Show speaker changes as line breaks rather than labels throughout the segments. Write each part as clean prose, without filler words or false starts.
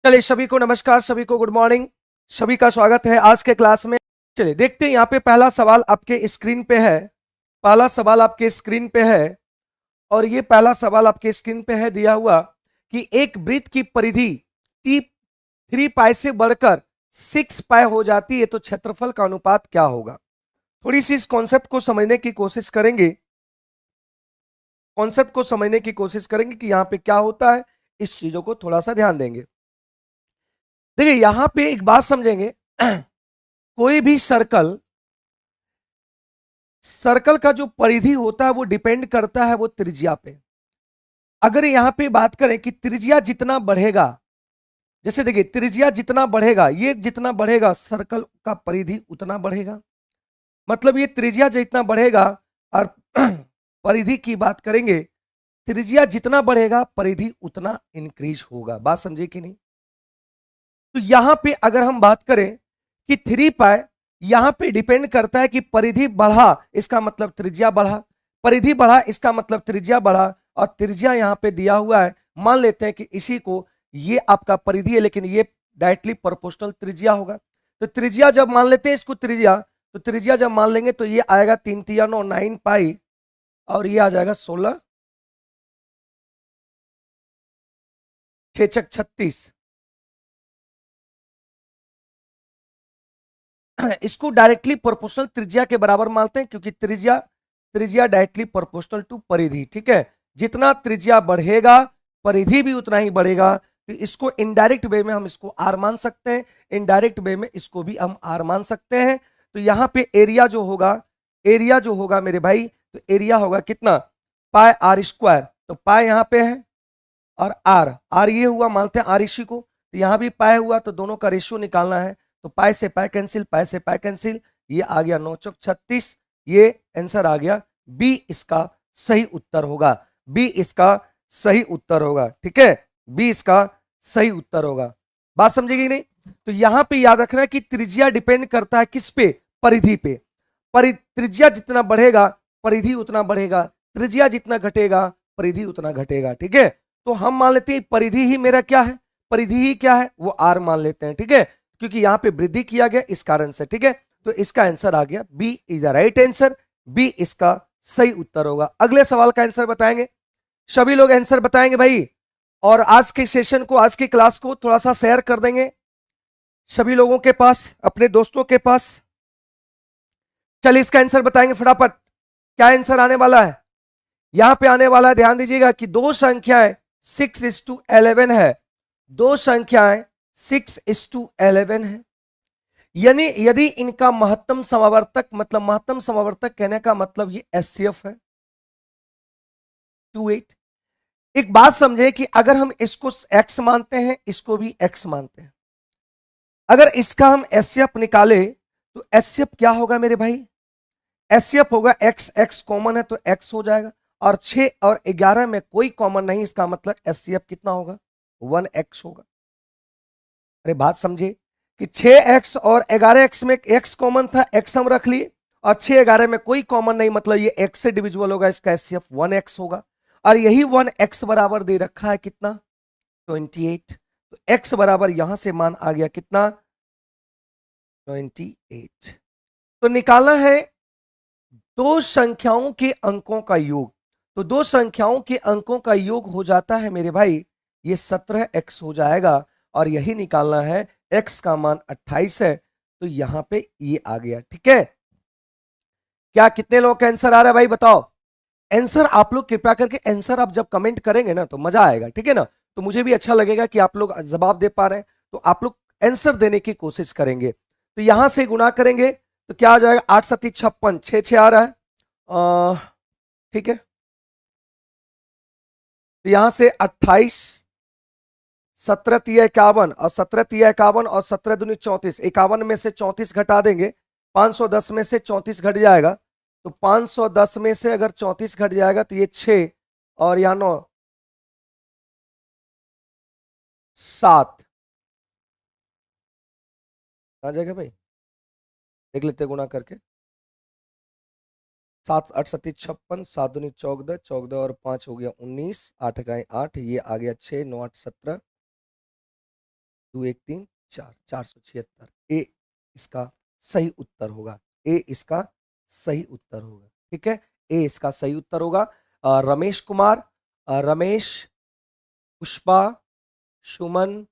चलिए सभी को नमस्कार, सभी को गुड मॉर्निंग, सभी का स्वागत है आज के क्लास में। चलिए देखते हैं यहाँ पे पहला सवाल आपके स्क्रीन पे है। पहला सवाल आपके स्क्रीन पे है और ये पहला सवाल आपके स्क्रीन पे है दिया हुआ कि एक वृत्त की परिधि 3 पाई से बढ़कर 6 पाई हो जाती है तो क्षेत्रफल का अनुपात क्या होगा। थोड़ी सी इस कॉन्सेप्ट को समझने की कोशिश करेंगे, कॉन्सेप्ट को समझने की कोशिश करेंगे कि यहाँ पे क्या होता है, इस चीजों को थोड़ा सा ध्यान देंगे। देखिए यहां पे एक बात समझेंगे कोई भी सर्कल का जो परिधि होता है वो डिपेंड करता है वो त्रिज्या पे। अगर यहां पे बात करें कि त्रिज्या जितना बढ़ेगा, जैसे देखिए त्रिज्या जितना बढ़ेगा, ये जितना बढ़ेगा सर्कल का परिधि उतना बढ़ेगा। मतलब ये त्रिज्या जितना बढ़ेगा और परिधि की बात करेंगे, त्रिज्या जितना बढ़ेगा परिधि उतना इंक्रीज होगा। बात समझे कि नहीं? तो यहां पे अगर हम बात करें कि 3 पाई, यहां पे डिपेंड करता है कि परिधि बढ़ा इसका मतलब त्रिज्या बढ़ा, परिधि बढ़ा इसका मतलब त्रिज्या बढ़ा, और त्रिज्या यहां पे दिया हुआ है। मान लेते हैं कि इसी को, ये आपका परिधि है लेकिन ये डायरेक्टली प्रोपोर्शनल त्रिज्या होगा। तो त्रिज्या जब मान लेते हैं इसको त्रिज्या, तो त्रिज्या जब मान लेंगे तो ये आएगा 3 3 9 9 पाई और ये आ जाएगा 16 6 6 36। इसको डायरेक्टली प्रोपोर्शनल त्रिज्या के बराबर मानते हैं क्योंकि त्रिज्या त्रिज्या डायरेक्टली प्रोपोर्शनल टू परिधि। ठीक है, जितना त्रिज्या बढ़ेगा परिधि भी उतना ही बढ़ेगा। तो इसको इनडायरेक्ट वे में हम इसको आर मान सकते हैं, इनडायरेक्ट वे में इसको भी हम आर मान सकते हैं। तो यहाँ पे एरिया जो होगा, एरिया जो होगा मेरे भाई, तो एरिया होगा कितना, पाई आर स्क्वायर। तो पाई यहाँ पे है और आर, आर ये हुआ, मानते हैं आर इसी को, तो यहाँ भी पाई हुआ, तो दोनों का रेशियो निकालना है। तो पाई से पाई कैंसिल, पाई से पाई कैंसिल, ये आ गया 9 चौक 36। ये आंसर आ गया, बी इसका सही उत्तर होगा, बी इसका सही उत्तर होगा। ठीक है, बी इसका सही उत्तर होगा। बात समझेगी नहीं? तो यहां पे याद रखना है कि त्रिज्या डिपेंड करता है किस पे, परिधि पे। त्रिज्या जितना बढ़ेगा परिधि उतना बढ़ेगा, त्रिज्या जितना घटेगा परिधि उतना घटेगा। ठीक है, तो हम मान लेते हैं परिधि ही मेरा क्या है, परिधि ही क्या है, वो आर मान लेते हैं। ठीक है, क्योंकि यहां पे वृद्धि किया गया इस कारण से। ठीक है, तो इसका आंसर आ गया B is the right answer, B इसका सही उत्तर होगा। अगले सवाल का आंसर बताएंगे, सभी लोग आंसर बताएंगे भाई, और आज के सेशन को, आज की क्लास को थोड़ा सा शेयर कर देंगे सभी लोगों के पास, अपने दोस्तों के पास। चलिए इसका आंसर बताएंगे फटाफट, क्या आंसर आने वाला है। यहां पे आने वाला है, ध्यान दीजिएगा कि दो संख्याएं 6:11 है, दो संख्याएं 6:11 है। यानी यदि इनका महत्तम समावर्तक, मतलब महत्तम समावर्तक कहने का मतलब ये एचसीएफ है 28। एक बात समझे कि अगर हम इसको x मानते हैं, इसको भी x मानते हैं, अगर इसका हम एचसीएफ निकाले तो एचसीएफ क्या होगा मेरे भाई, एचसीएफ होगा x, x कॉमन है तो x हो जाएगा, और 6 और 11 में कोई कॉमन नहीं, इसका मतलब एचसीएफ कितना होगा, 1x होगा। अरे बात समझे कि 6x और 11x में x कॉमन था, x हम रख लिए, और 6 11 में कोई कॉमन नहीं, मतलब ये x से डिविजिबल होगा, इसका एचसीएफ 1x होगा। और यही 1x बराबर दे रखा है कितना, 28। तो x बराबर यहां से मान आ गया कितना, 28। तो निकालना है दो संख्याओं के अंकों का योग। तो दो संख्याओं के अंकों का योग हो जाता है मेरे भाई, ये 17x हो जाएगा, और यही निकालना है, x का मान 28 है, तो यहां पे ये आ गया। ठीक है, क्या कितने लोगों का आंसर आ रहा है भाई बताओ। आंसर आप लोग कृपया करके, आंसर आप जब कमेंट करेंगे ना तो मजा आएगा। ठीक है ना, तो मुझे भी अच्छा लगेगा कि आप लोग जवाब दे पा रहे हैं, तो आप लोग आंसर देने की कोशिश करेंगे। तो यहां से गुणा करेंगे तो क्या आ जाएगा, 8 7 56, 6 6 आ रहा है। ठीक है, तो यहां से 28, 17 3 51, और 17 3 51, और 17 दूनी 34, 51 में से 34 घटा देंगे, 510 में से 34 घट जाएगा, तो 510 में से अगर 34 घट जाएगा तो ये 6 और यहाँ 9 7 आ जाएगा भाई, देख लेते हैं गुणा करके। 7 8 7 56, 7 दूनी 14, 14 और 5 हो गया 19, 8 का 8, ये आ गया 6 9 8 17, 2 1 3 4 476। ए इसका सही उत्तर होगा। ए इसका सही उत्तर होगा। ठीक है, ए इसका सही उत्तर होगा। रमेश कुमार, रमेश, पुष्पा, सुमन,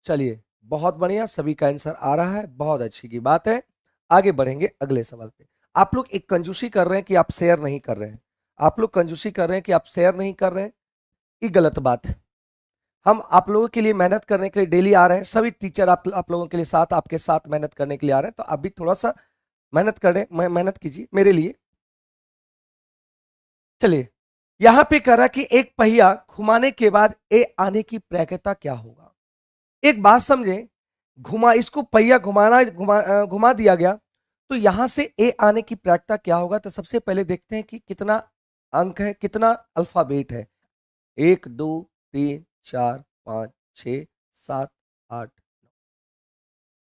चलिए बहुत बढ़िया, सभी का आंसर आ रहा है, बहुत अच्छी की बात है। आगे बढ़ेंगे अगले सवाल पे। आप लोग एक कंजूसी कर रहे हैं कि आप शेयर नहीं कर रहे हैं, आप लोग कंजूसी कर रहे हैं कि आप शेयर नहीं कर रहे हैं, ये गलत बात है। हम आप लोगों के लिए मेहनत करने के लिए डेली आ रहे हैं, सभी टीचर आप लोगों के लिए साथ, आपके साथ मेहनत करने के लिए आ रहे हैं, तो आप भी थोड़ा सा मेहनत करें, मेहनत कीजिए मेरे लिए। चलिए, यहां पे कह रहा कि एक पहिया घुमाने के बाद ए आने की प्रक्रिया क्या होगा। एक बात समझे, इसको पहिया घुमा दिया गया, तो यहां से ए आने की प्रक्रिया क्या होगा। तो सबसे पहले देखते हैं कि कितना अंक है, कितना अल्फाबेट है। 1 2 3 4 5 6 7 8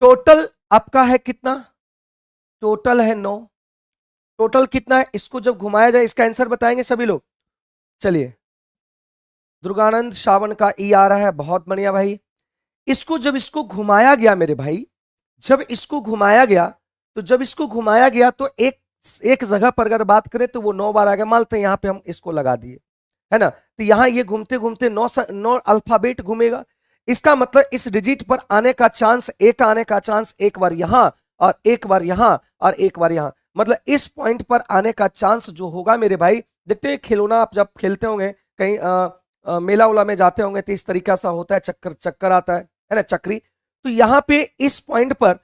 टोटल आपका है कितना, टोटल है 9। टोटल कितना है, इसको जब घुमाया जाए इसका आंसर बताएंगे सभी लोग। चलिए, दुर्गानंद श्रावण का ई आ रहा है, बहुत बढ़िया भाई। इसको घुमाया गया मेरे भाई, जब इसको घुमाया गया, तो जब इसको घुमाया गया तो एक जगह पर अगर बात करें तो वो 9 बार आ गया। मानते हैं यहां पे हम इसको लगा दिए, है ना, तो यहां ये घूमते घूमते 9 अल्फाबेट घूमेगा। इसका मतलब इस डिजिट पर आने का चांस, एक आने का चांस एक बार यहां और एक बार यहां और एक बार यहां, मतलब इस पॉइंट पर आने का चांस जो होगा मेरे भाई, देखते हैं खिलौना आप जब खेलते होंगे कहीं मेला उला में जाते होंगे तो इस तरीका सा होता है, चक्कर चक्कर आता है ना, चक्री। तो यहां पे इस पॉइंट पर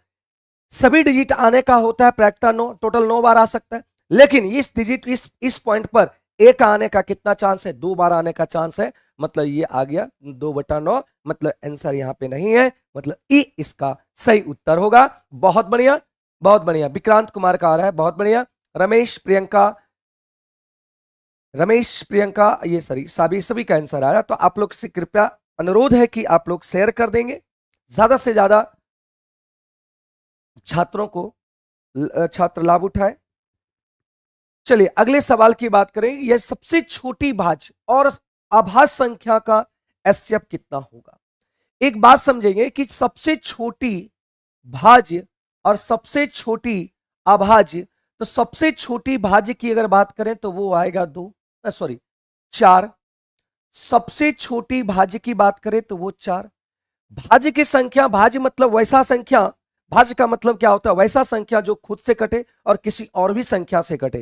सभी डिजिट आने का होता है प्रैक्टा 9, टोटल 9 बार आ सकता है। लेकिन इस डिजिट इस पॉइंट पर एक आने का कितना चांस है, 2 बार आने का चांस है, मतलब ये आ गया 2/9, मतलब आंसर यहां पे नहीं है, मतलब ई इसका सही उत्तर होगा। बहुत बढ़िया, बहुत बढ़िया। विक्रांत कुमार का आ रहा है, बहुत बढ़िया। रमेश प्रियंका, ये सभी का आंसर आ रहा है। तो आप लोग से कृपया अनुरोध है कि आप लोग शेयर कर देंगे, ज्यादा से ज्यादा छात्रों को छात्र लाभ उठाए। चलिए अगले सवाल की बात करें। यह सबसे छोटी भाज्य और आभाज्य संख्या का एचसीएफ कितना होगा। एक बात समझेंगे कि सबसे छोटी भाज्य और सबसे छोटी अभाज्य, तो सबसे छोटी भाज्य की अगर बात करें तो वो आएगा 4। सबसे छोटी भाज्य की बात करें तो वो 4। भाज्य की संख्या, भाज्य मतलब वैसा संख्या, भाज्य का मतलब क्या होता है, वैसा संख्या जो खुद से कटे और किसी और भी संख्या से कटे,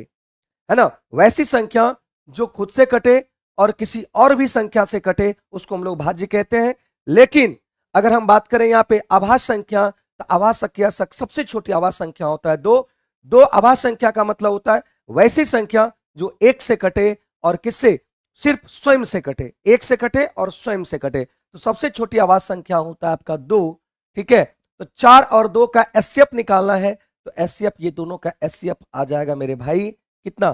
है ना। वैसी संख्या जो खुद से कटे और किसी और भी संख्या से कटे उसको हम लोग भाज्य कहते हैं। लेकिन अगर हम बात करें यहाँ पे अभाज्य संख्या, तो अभाज्य संख्या सबसे छोटी अभाज्य संख्या होता है 2। अभाज्य संख्या का मतलब होता है वैसी संख्या जो एक से कटे और किससे, सिर्फ स्वयं से कटे, एक से कटे और स्वयं से कटे। तो सबसे छोटी अभाज्य संख्या होता है आपका 2। ठीक है, तो 4 और 2 का एचसीएफ निकालना है, तो एचसीएफ, ये दोनों का एचसीएफ आ जाएगा मेरे भाई कितना,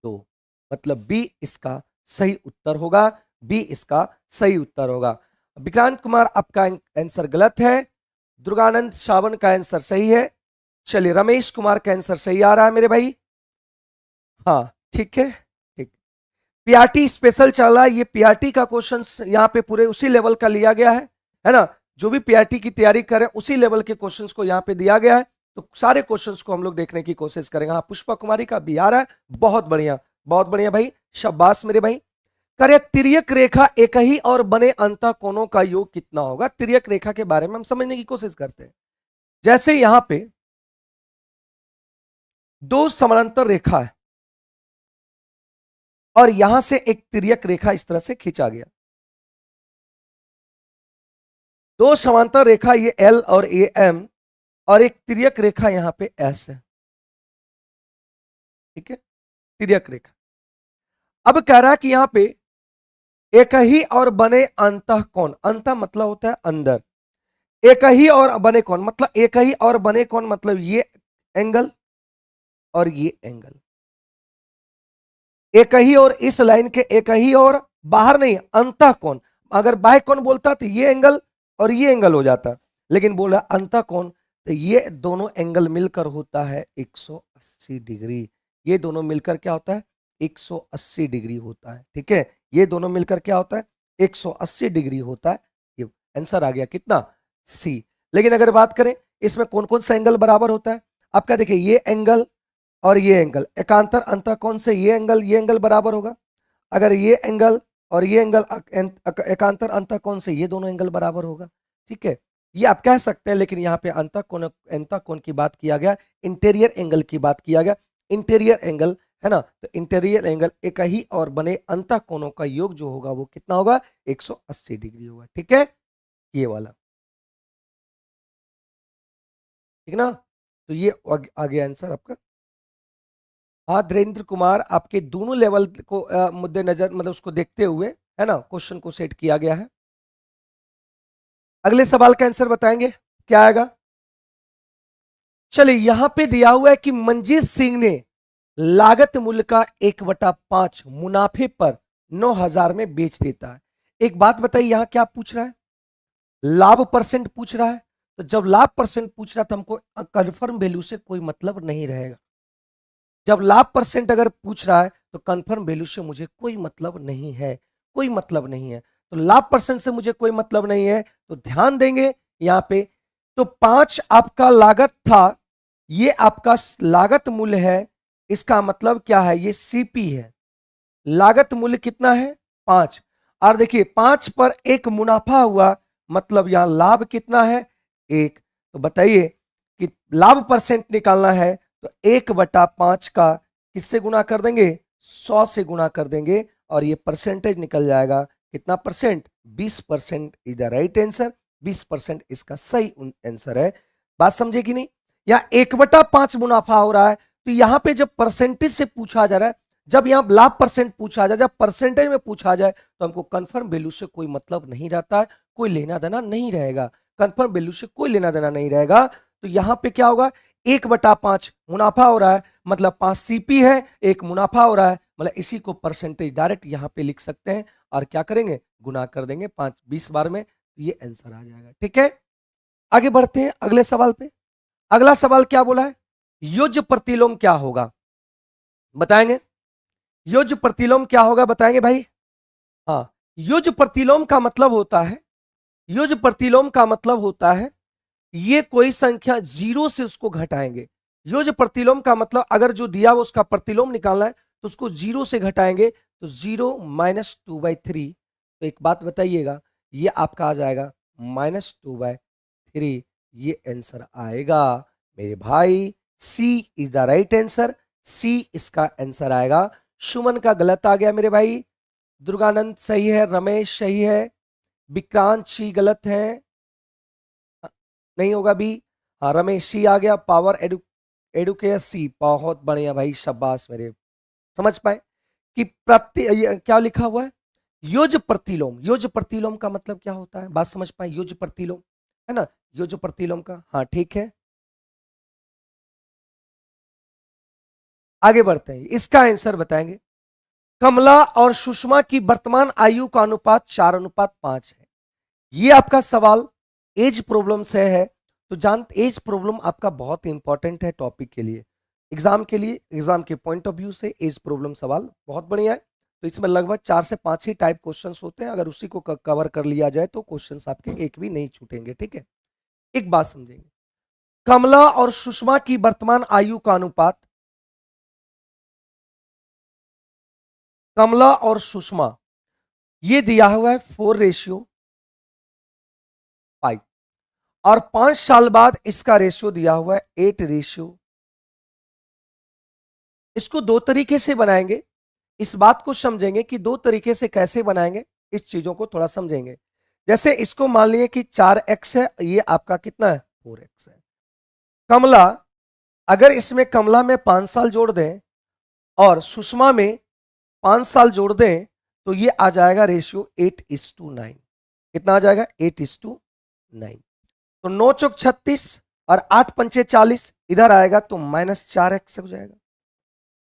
2। मतलब बी इसका सही उत्तर होगा, बी इसका सही उत्तर होगा। विक्रांत कुमार आपका आंसर गलत है, दुर्गानंद श्रावण का आंसर सही है। चलिए रमेश कुमार का आंसर सही आ रहा है मेरे भाई, हाँ ठीक है, ठीक। पीआरटी स्पेशल चल रहा है, ये पीआरटी का क्वेश्चन यहाँ पे पूरे उसी लेवल का लिया गया है ना। जो भी पीआरटी की तैयारी करें उसी लेवल के क्वेश्चंस को यहाँ पे दिया गया है, तो सारे क्वेश्चंस को हम लोग देखने की कोशिश करेंगे। हाँ, पुष्पा कुमारी का भी आ रहा है, बहुत बढ़िया, बहुत बढ़िया भाई, शाबाश मेरे भाई। करे तिर्यक रेखा एक ही और बने अंतः कोणों का योग कितना होगा। तिर्यक रेखा के बारे में हम समझने की कोशिश करते हैं। जैसे यहां पे 2 समानांतर रेखा है और यहां से एक तिर्यक रेखा इस तरह से खींचा गया, 2 समांतर रेखा ये एल और ए एम, और एक तिर्यक रेखा यहां पे एस है, ठीक है, तिर्यक रेखा। अब कह रहा है कि यहां पे एक ही और बने अंतः कोण, अंतः मतलब होता है अंदर, एक ही और बने कोण मतलब एक ही और बने कोण मतलब ये एंगल और ये एंगल, एक ही और इस लाइन के एक ही और, बाहर नहीं, अंतः कोण। अगर बाह्य कोण बोलता तो ये एंगल और ये एंगल हो जाता, लेकिन बोला अंतः कोण, तो ये दोनों एंगल मिलकर होता है 180 डिग्री। ये दोनों मिलकर क्या होता है, 180 डिग्री होता है। ठीक है, ये दोनों मिलकर क्या होता है, 180 डिग्री होता है। आंसर आ गया कितना, सी। लेकिन अगर बात करें इसमें कौन कौन सा एंगल बराबर होता है, आपका देखिए ये एंगल और ये एंगल, एकांतर अंतः कौन से, ये एंगल बराबर होगा। अगर ये एंगल और ये एंगल एकांतर अंतः कौन से, ये दोनों एंगल बराबर होगा। ठीक है, ये आप कह सकते हैं, लेकिन यहाँ पे अंतः कोण की बात किया गया, इंटीरियर एंगल की बात किया गया, इंटीरियर एंगल है ना। तो इंटीरियर एंगल एक ही और बने अंतः कोणों का योग जो होगा वो कितना होगा, 180 डिग्री होगा। ठीक है, ये वाला, ठीक ना। तो ये आ गया आंसर आपका। हाँ धीरेन्द्र कुमार, आपके दोनों लेवल को मुद्दे नजर मतलब उसको देखते हुए है ना क्वेश्चन को सेट किया गया है। अगले सवाल का आंसर बताएंगे क्या आएगा। चलिए यहां पे दिया हुआ है कि मंजीत सिंह ने लागत मूल्य का 1/5 मुनाफे पर 9,000 में बेच देता है। एक बात बताइए यहां क्या पूछ रहा है, लाभ परसेंट पूछ रहा है। तो जब लाभ परसेंट पूछ रहा है तो हमको कंफर्म वैल्यू से कोई मतलब नहीं रहेगा। जब लाभ परसेंट अगर पूछ रहा है तो कंफर्म वैल्यू से मुझे कोई मतलब नहीं है, कोई मतलब नहीं है। तो लाभ परसेंट से मुझे कोई मतलब नहीं है, तो ध्यान देंगे यहां पे। तो 5 आपका लागत था, ये आपका लागत मूल्य है, इसका मतलब क्या है, ये सीपी है। लागत मूल्य कितना है, 5। और देखिए 5 पर एक मुनाफा हुआ, मतलब यहां लाभ कितना है, 1। तो बताइए कि लाभ परसेंट निकालना है तो 1/5 का किससे गुना कर देंगे, 100 से गुना कर देंगे, और ये परसेंटेज निकल जाएगा कितना percent, 20% is the right answer. 20% इसका सही आंसर है। बात समझे कि नहीं। यहां 1/5 मुनाफा हो रहा है, तो यहां पे जब परसेंटेज से पूछा जा रहा है, जब यहां लाभ परसेंट पूछा जाए, जब परसेंटेज में पूछा जाए, तो हमको कंफर्म वैल्यू से कोई मतलब नहीं रहता है, कोई लेना देना नहीं रहेगा। कंफर्म वैल्यू से कोई लेना देना नहीं रहेगा। तो यहां पे क्या होगा, 1/5 मुनाफा हो रहा है, मतलब 5 सीपी है, 1 मुनाफा हो रहा है, मतलब इसी को परसेंटेज डायरेक्ट यहां पे लिख सकते हैं, और क्या करेंगे, गुना कर देंगे 5 20 बार में, तो ये आंसर आ जाएगा। ठीक है, आगे बढ़ते हैं अगले सवाल पे। अगला सवाल क्या बोला है, योज्य प्रतिलोम क्या होगा, बताएंगे। योज्य प्रतिलोम क्या होगा बताएंगे भाई। हाँ, योज्य प्रतिलोम का मतलब होता है, योज्य प्रतिलोम का मतलब होता है, ये कोई संख्या जीरो से उसको घटाएंगे। योज्य प्रतिलोम का मतलब अगर जो दिया वो उसका प्रतिलोम निकालना है तो उसको जीरो से घटाएंगे, तो 0 - 2/3। तो एक बात बताइएगा, ये आपका आ जाएगा -2/3, ये आंसर आएगा मेरे भाई, सी इज द राइट आंसर। सी इसका आंसर आएगा। सुमन का गलत आ गया मेरे भाई, दुर्गानंद सही है, रमेश सही है, विक्रांत सी गलत है, नहीं होगा बी। हाँ रमेश सी आ गया, पावर एडुकेस सी, बहुत बढ़िया भाई, शाबाश मेरे। समझ पाए कि क्या लिखा हुआ है, योज प्रतिलोम। योज प्रतिलोम का मतलब क्या होता है, बात समझ पाए, योज प्रतिलोम है ना, योज प्रतिलोम का, हाँ ठीक है। आगे बढ़ते हैं, इसका आंसर बताएंगे। कमला और सुषमा की वर्तमान आयु का अनुपात 4:5 है। ये आपका सवाल एज प्रॉब्लम से है। तो जानते एज प्रॉब्लम आपका बहुत इंपॉर्टेंट है टॉपिक के लिए, एग्जाम के लिए, एग्जाम के पॉइंट ऑफ व्यू से एज प्रॉब्लम सवाल बहुत बढ़िया है। तो इसमें लगभग 4 से 5 ही टाइप क्वेश्चंस होते हैं, अगर उसी को कवर कर लिया जाए तो क्वेश्चंस आपके एक भी नहीं छूटेंगे। ठीक है, एक बात समझेंगे, कमला और सुषमा की वर्तमान आयु का अनुपात, कमला और सुषमा, ये दिया हुआ है 4:5, और 5 साल बाद इसका रेशियो दिया हुआ है 8:। इसको दो तरीके से बनाएंगे, इस बात को समझेंगे कि दो तरीके से कैसे बनाएंगे, इस चीजों को थोड़ा समझेंगे। जैसे इसको मान लिए कि 4x है, ये आपका कितना है, 4x है। कमला, अगर इसमें कमला में 5 साल जोड़ दें और सुषमा में 5 साल जोड़ दें, तो ये आ जाएगा रेशियो 8:9। कितना आ जाएगा, 8:9। तो 9 चौक 36 और 8 पंचे 40, इधर आएगा तो -4x हो जाएगा।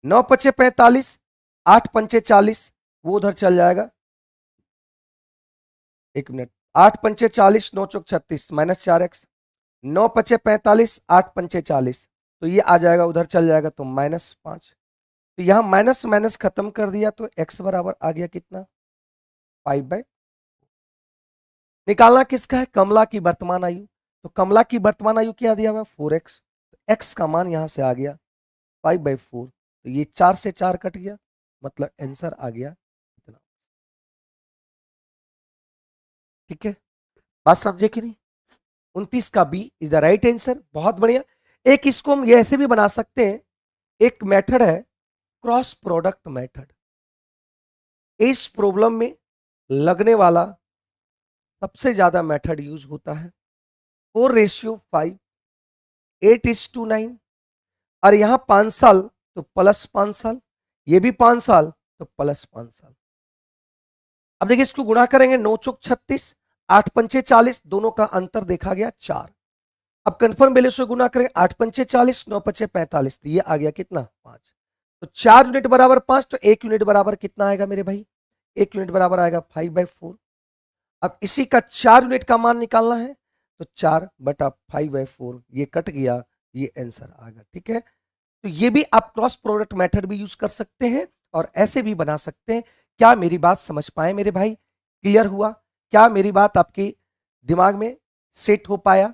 9 पचे 45, 8 पंचे 40, वो उधर चल जाएगा, एक मिनट, 8 पंचे 40, 9 चौक 36, -4x, 9 पचे 45, 8 पंचे 40, तो ये आ जाएगा उधर चल जाएगा तो -5। तो यहां माइनस माइनस खत्म कर दिया तो x बराबर आ गया कितना, 5/। निकालना किसका है, कमला की वर्तमान आयु। तो कमला की वर्तमान आयु क्या दिया हुआ है 4x, तो x का मान यहां से आ गया 5/4, तो ये 4 से 4 कट गया, मतलब आंसर आ गया इतना। ठीक है, बात समझे कि नहीं। 29 का B is the right answer, बहुत बढ़िया। एक इसको हम ये ऐसे भी बना सकते हैं, एक मेथड है क्रॉस प्रोडक्ट मेथड। इस प्रॉब्लम में लगने वाला सबसे ज्यादा मेथड यूज होता है 4:5, 8:9, और यहां 5 साल तो प्लस 5 साल, ये भी 5 साल तो प्लस 5 साल। अब देखिए इसको गुणा करेंगे, 9 चौक 36, 8 पंचे 40, दोनों का अंतर देखा गया 4। अब कंफर्म वैल्यू से गुणा करें, 8 पंचे 40, 9 पंचे 45, तो ये आ गया कितना 5। तो 4 यूनिट बराबर 5, तो 1 यूनिट बराबर कितना आएगा मेरे भाई, 1 यूनिट बराबर आएगा 5/4। अब इसी का 4 यूनिट का मान निकालना है, तो 4/5/4, ये कट गया, ये आंसर आ गया। ठीक है, तो ये भी आप क्रॉस प्रोडक्ट मेथड भी यूज कर सकते हैं और ऐसे भी बना सकते हैं। क्या मेरी बात समझ पाए मेरे भाई, क्लियर हुआ, क्या मेरी बात आपके दिमाग में सेट हो पाया।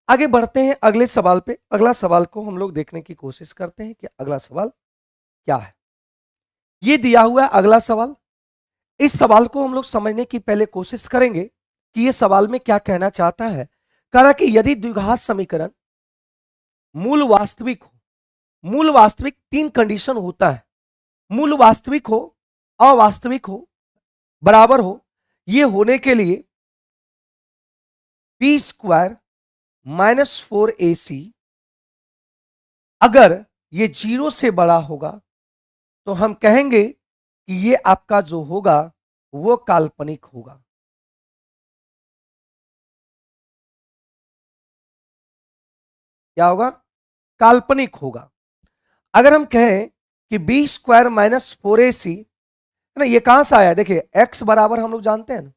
आगे बढ़ते हैं अगले सवाल पे। अगला सवाल को हम लोग देखने की कोशिश करते हैं कि अगला सवाल क्या है। ये दिया हुआ है अगला सवाल। इस सवाल को हम लोग समझने की पहले कोशिश करेंगे कि ये सवाल में क्या कहना चाहता है। कह रहा कि यदि द्विघात समीकरण मूल वास्तविक हो, मूल वास्तविक 3 कंडीशन होता है, मूल वास्तविक हो, अवास्तविक हो, बराबर हो, ये होने के लिए p² - 4ac, अगर ये 0 से बड़ा होगा तो हम कहेंगे कि ये आपका जो होगा वो काल्पनिक होगा। क्या होगा, काल्पनिक होगा। अगर हम कहें कि b² - 4ac, है ना, ये कहां से आया, देखिए x बराबर हम लोग जानते हैं ना,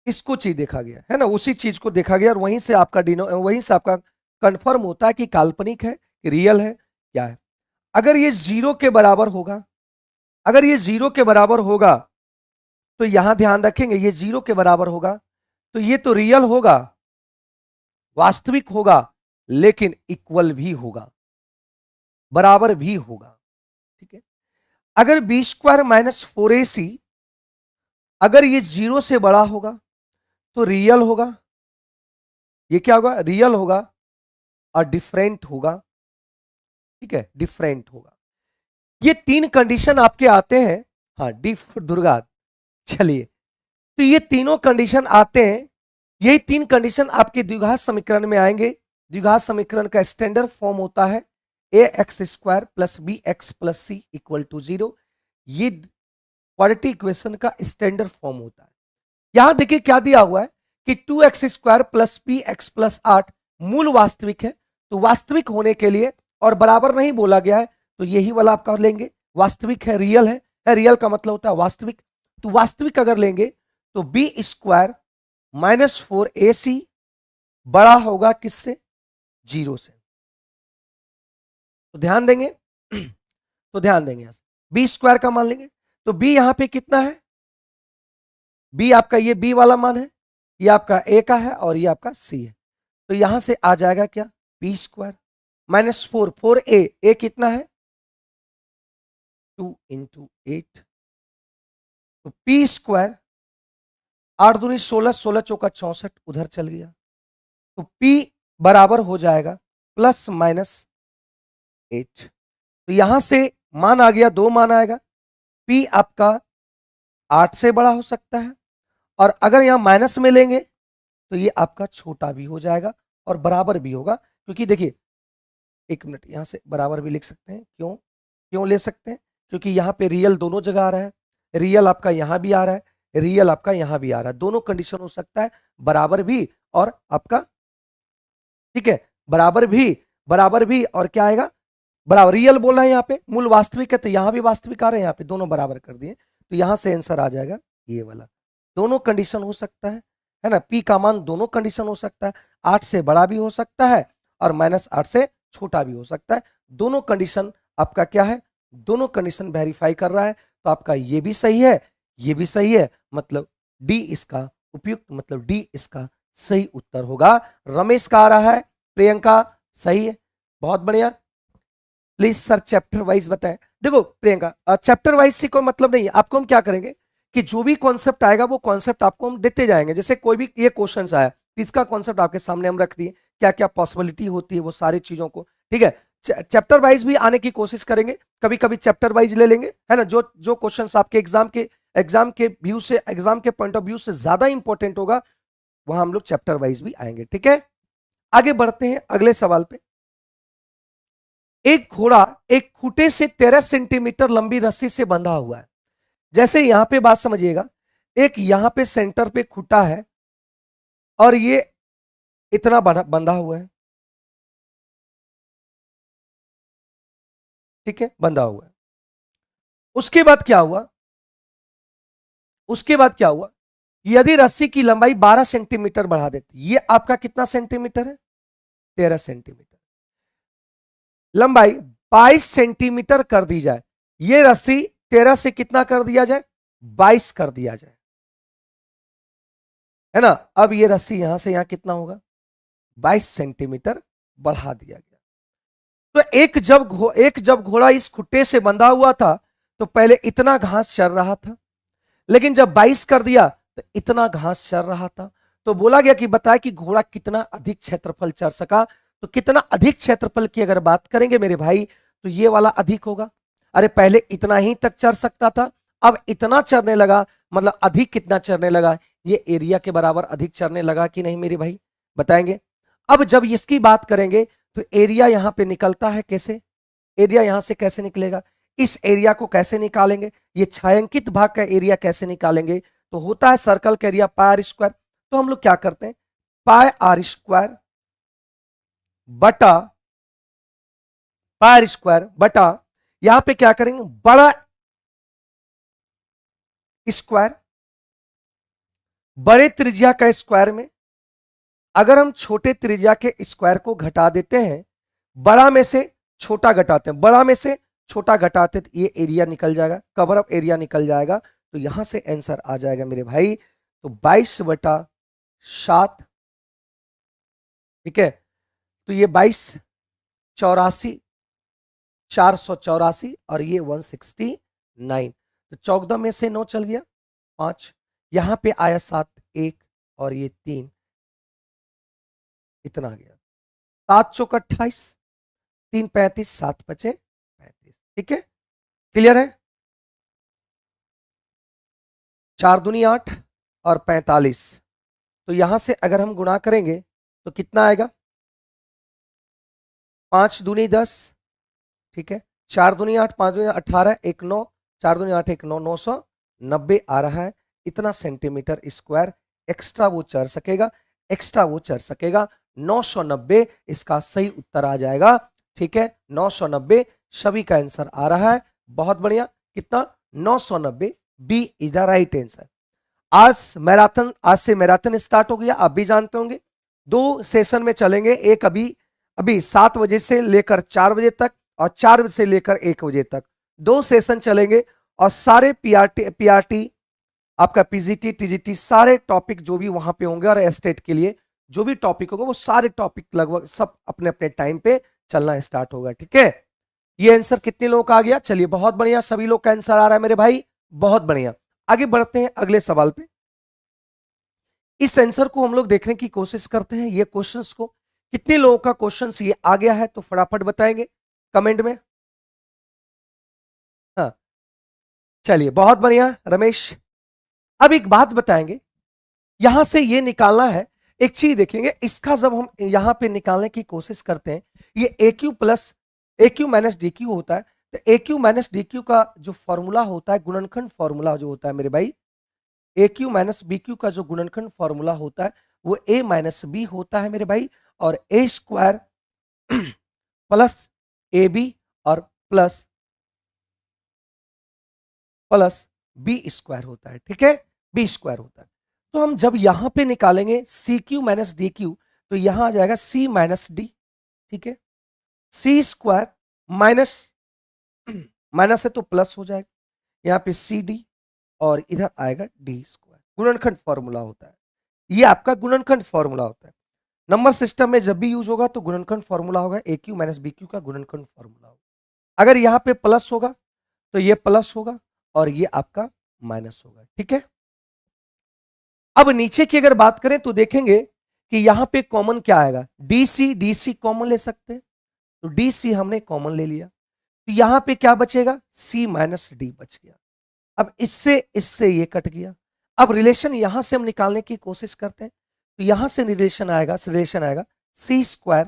इसको चीज देखा गया है ना, उसी चीज को देखा गया और वहीं से आपका वहीं से आपका कंफर्म होता है कि काल्पनिक है कि रियल है, क्या है। अगर ये 0 के बराबर होगा, अगर ये 0 के बराबर होगा तो यहां ध्यान रखेंगे, ये 0 के बराबर होगा तो ये तो रियल होगा, वास्तविक होगा, लेकिन इक्वल भी होगा, बराबर भी होगा। ठीक है, अगर b² - 4ac, अगर ये 0 से बड़ा होगा तो रियल होगा, ये क्या होगा, रियल होगा और डिफरेंट होगा। ठीक है, डिफरेंट होगा। ये 3 कंडीशन आपके आते हैं। हाँ, डी फॉर दुर्गा। चलिए, तो ये तीनों कंडीशन आते हैं, यही 3 कंडीशन आपके द्विघात समीकरण में आएंगे। द्विघात समीकरण का स्टैंडर्ड फॉर्म होता है ax² + bx + c = 0। ये क्वाड्रेटिक इक्वेशन का स्टैंडर्ड फॉर्म होता है। यहां देखिए क्या दिया हुआ है कि 2x² + px + 8 मूल वास्तविक है, तो वास्तविक होने के लिए, और बराबर नहीं बोला गया है, तो यही वाला आपका लेंगे, वास्तविक है, रियल है, रियल का मतलब होता है वास्तविक। तो वास्तविक अगर लेंगे तो b² - 4ac बड़ा होगा किससे, 0 से। तो ध्यान देंगे तो ध्यान देंगे, यहां से b² का मान लेंगे, तो b यहां पे कितना है, b आपका ये b वाला मान है, ये आपका a का है और ये आपका c है। तो यहां से आ जाएगा क्या, p² - 4, 4a, a कितना है 2 × 8, तो p², 8 दूनी 16, 16 चौका 64, उधर चल गया, तो p बराबर हो जाएगा ±8। तो यहां से मान आ गया, 2 मान आएगा, p आपका 8 से बड़ा हो सकता है, और अगर यहां माइनस में लेंगे तो ये आपका छोटा भी हो जाएगा और बराबर भी होगा। क्योंकि देखिए, 1 मिनट, यहां से बराबर भी लिख सकते हैं, क्यों क्यों ले सकते हैं, क्योंकि यहां पे रियल दोनों जगह आ रहा है, रियल आपका यहां भी आ रहा है, रियल आपका यहां भी आ रहा है, दोनों कंडीशन हो सकता है, बराबर भी और आपका, ठीक है, बराबर भी और क्या आएगा, बराबर। रियल बोल रहा है यहाँ पे, मूल वास्तविक है, तो यहां भी वास्तविक आ रहे हैं, यहाँ पे दोनों बराबर कर दिए, तो यहां से आंसर आ जाएगा ये वाला। दोनों कंडीशन हो सकता है ना, पी का मान दोनों कंडीशन हो सकता है, 8 से बड़ा भी हो सकता है और -8 से छोटा भी हो सकता है। दोनों कंडीशन आपका क्या है, दोनों कंडीशन वेरीफाई कर रहा है, तो आपका ये भी सही है, ये भी सही है, मतलब डी इसका उपयुक्त, मतलब डी इसका सही उत्तर होगा। रमेश का आ रहा है, प्रियंका सही है, बहुत बढ़िया। प्लीज सर चैप्टर वाइज बताएं। देखो प्रियंका, चैप्टर वाइज से कोई मतलब नहीं है, आपको हम क्या करेंगे कि जो भी कॉन्सेप्ट आएगा वो कॉन्सेप्ट आपको हम देते जाएंगे। जैसे कोई भी ये क्वेश्चंस आया, इसका कॉन्सेप्ट आपके सामने हम रख दिए, क्या क्या पॉसिबिलिटी होती है वो सारी चीजों को, ठीक है। चैप्टर वाइज भी आने की कोशिश करेंगे, कभी कभी चैप्टर वाइज ले लेंगे, है ना। जो जो क्वेश्चंस आपके एग्जाम के व्यू से, एग्जाम के पॉइंट ऑफ व्यू से ज्यादा इंपॉर्टेंट होगा, वहां हम लोग चैप्टर वाइज भी आएंगे, ठीक है। आगे बढ़ते हैं अगले सवाल पे। एक घोड़ा एक खूंटे से 13 सेंटीमीटर लंबी रस्सी से बंधा हुआ है। जैसे यहां पे बात समझिएगा, एक यहां पे सेंटर पे खूंटा है और ये इतना बंधा हुआ है, ठीक है, बंधा हुआ है। उसके बाद क्या हुआ, उसके बाद क्या हुआ, यदि रस्सी की लंबाई 12 सेंटीमीटर बढ़ा देती, ये आपका कितना सेंटीमीटर है, 13 सेंटीमीटर, लंबाई 22 सेंटीमीटर कर दी जाए, ये रस्सी 13 से कितना कर दिया जाए, 22 कर दिया जाए, है ना। अब ये रस्सी यहां से यहां कितना होगा, 22 सेंटीमीटर बढ़ा दिया गया। तो एक जब घोड़ा इस खुट्टे से बंधा हुआ था तो पहले इतना घास चर रहा था, लेकिन जब 22 कर दिया तो इतना घास चर रहा था। तो बोला गया कि बताया कि घोड़ा कितना अधिक क्षेत्रफल चर सका। तो कितना अधिक क्षेत्रफल की अगर बात करेंगे मेरे भाई, तो ये वाला अधिक होगा। अरे पहले इतना ही तक चर सकता था, अब इतना चरने लगा, मतलब अधिक कितना चरने लगा, ये एरिया के बराबर अधिक चरने लगा कि नहीं मेरे भाई, बताएंगे। अब जब इसकी बात करेंगे तो एरिया यहां पे निकलता है कैसे, एरिया यहां से कैसे निकलेगा, इस एरिया को कैसे निकालेंगे, ये छायांकित भाग का एरिया कैसे निकालेंगे, तो होता है सर्कल का एरिया पाई आर स्क्वायर। तो हम लोग क्या करते हैं, पाई आर स्क्वायर बटा पाई आर स्क्वायर बटा, यहां पे क्या करेंगे, बड़ा स्क्वायर, बड़े त्रिज्या का स्क्वायर में अगर हम छोटे त्रिज्या के स्क्वायर को घटा देते हैं, बड़ा में से छोटा घटाते हैं, बड़ा में से छोटा घटाते तो ये एरिया निकल जाएगा, कवर अप एरिया निकल जाएगा। तो यहां से आंसर आ जाएगा मेरे भाई, तो 22/7, ठीक है। तो ये 2284, 484 और ये 169, तो 14 में से 9 चल गया, 5 यहां पे आया, 7 1 और ये 3, इतना गया, 7 चौक 28, 3 35, 7 5 35, ठीक है, क्लियर है। 4 दूनी 8 और 45, तो यहां से अगर हम गुणा करेंगे तो कितना आएगा, 5 दूनी 10, ठीक है, 4 दूनी 8, 5 दूनी 18, 1 9, 4 दूनी 8 1 9, 990 आ रहा है। इतना सेंटीमीटर स्क्वायर एक्स्ट्रा वो चढ़ सकेगा, एक्स्ट्रा वो चढ़ सकेगा, 990 इसका सही उत्तर आ जाएगा, ठीक है। 990 सभी का आंसर आ रहा है, बहुत बढ़िया। कितना, 990, B is the right answer. आज से मैराथन स्टार्ट हो गया, आप भी जानते होंगे। 2 सेशन में चलेंगे, एक अभी अभी 7 बजे से लेकर 4 बजे तक और 4 बजे से लेकर 1 बजे तक 2 सेशन चलेंगे। और सारे पीआरटी आपका पीजीटी टीजीटी सारे टॉपिक जो भी वहां पे होंगे और एस्टेट के लिए जो भी टॉपिक होगा वो सारे टॉपिक लगभग सब अपने अपने टाइम पे चलना स्टार्ट होगा, ठीक है। ये आंसर कितने लोगों का आ गया, चलिए बहुत बढ़िया, सभी लोग का आंसर आ रहा है मेरे भाई, बहुत बढ़िया। आगे बढ़ते हैं अगले सवाल पे। इस आंसर को हम लोग देखने की कोशिश करते हैं, ये क्वेश्चंस को कितने लोगों का क्वेश्चंस ये आ गया है तो फटाफट बताएंगे कमेंट में। हाँ चलिए बहुत बढ़िया रमेश। अब एक बात बताएंगे, यहां से ये निकालना है, एक चीज देखेंगे, इसका जब हम यहां पे निकालने की कोशिश करते हैं, ये ए क्यू माइनस डी क्यू होता है, तो ए क्यू माइनस डी क्यू का जो फॉर्मूला होता है, गुणनखंड फॉर्मूला जो होता है मेरे भाई, ए क्यू माइनस बी क्यू का जो गुणनखंड फॉर्मूला होता है वो ए माइनस बी होता है मेरे भाई, और ए स्क्वायर प्लस ए बी और प्लस बी स्क्वायर होता है, ठीक है, बी स्क्वायर होता है। तो हम जब यहां पे निकालेंगे C Q minus D Q, तो यहां आ जाएगा सी माइनस डी, ठीक है, सी स्क्वायर माइनस माइनस है तो प्लस हो जाएगा, यहाँ पे सी डी और इधर आएगा डी स्क्वायर। गुणनखंड फॉर्मूला होता है, ये आपका गुणनखंड फॉर्मूला होता है। नंबर सिस्टम में जब भी यूज होगा तो गुणनखंड फॉर्मूला होगा ए क्यू माइनस बी क्यू का गुणनखंड फॉर्मूला होगा। अगर यहाँ पे प्लस होगा तो ये प्लस होगा और ये आपका माइनस होगा, ठीक है। अब नीचे की अगर बात करें तो देखेंगे कि यहां पे कॉमन क्या आएगा, डी सी कॉमन ले सकते हैं, तो डी सी हमने कॉमन ले लिया, तो यहां पे क्या बचेगा, सी माइनस डी बच गया। अब इससे इससे ये कट गया। अब रिलेशन यहां से हम निकालने की कोशिश करते हैं, तो यहां से रिलेशन आएगा सी स्क्वायर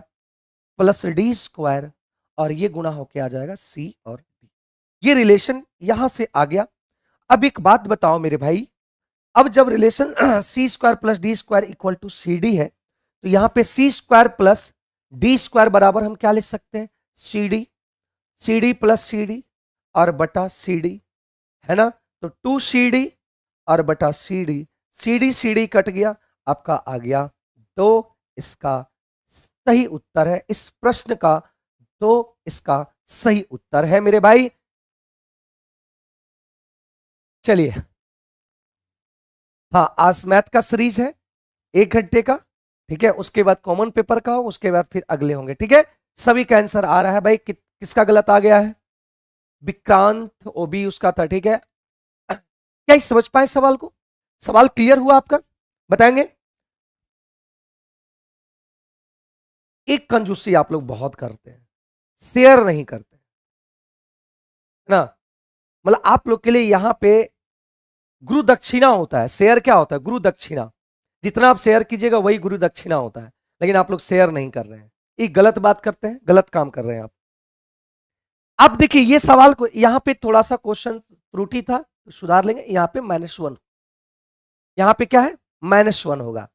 प्लस डी स्क्वायर और ये गुणा होके आ जाएगा सी और डी। ये रिलेशन यहां से आ गया। अब एक बात बताओ मेरे भाई, अब जब relation C square plus D square equal to C D है, तो यहां पे C square plus D square बराबर हम क्या लिख सकते हैं, C D plus C D और बटा सी डी, है ना। तो 2CD और बटा सी डी कट गया, आपका आ गया 2। इसका सही उत्तर है, इस प्रश्न का 2 इसका सही उत्तर है मेरे भाई। चलिए, हाँ आज मैथ का सीरीज है 1 घंटे का, ठीक है। उसके बाद कॉमन पेपर का हो, उसके बाद फिर अगले होंगे, ठीक है। सभी का आंसर आ रहा है भाई, किसका गलत आ गया है, विक्रांत ओबी उसका था, ठीक है। क्या समझ पाए सवाल को, सवाल क्लियर हुआ आपका, बताएंगे। एक कंजूसी आप लोग बहुत करते हैं, शेयर नहीं करते ना। मतलब आप लोग के लिए यहां पे गुरु दक्षिणा होता है, शेयर क्या होता है, गुरु दक्षिणा। जितना आप शेयर कीजिएगा वही गुरु दक्षिणा होता है, लेकिन आप लोग शेयर नहीं कर रहे हैं, ये गलत बात करते हैं, गलत काम कर रहे हैं आप। अब देखिए ये सवाल को यहां पे थोड़ा सा क्वेश्चन त्रुटि था, तो सुधार लेंगे। यहां पे -1, यहां पे क्या है -1 होगा।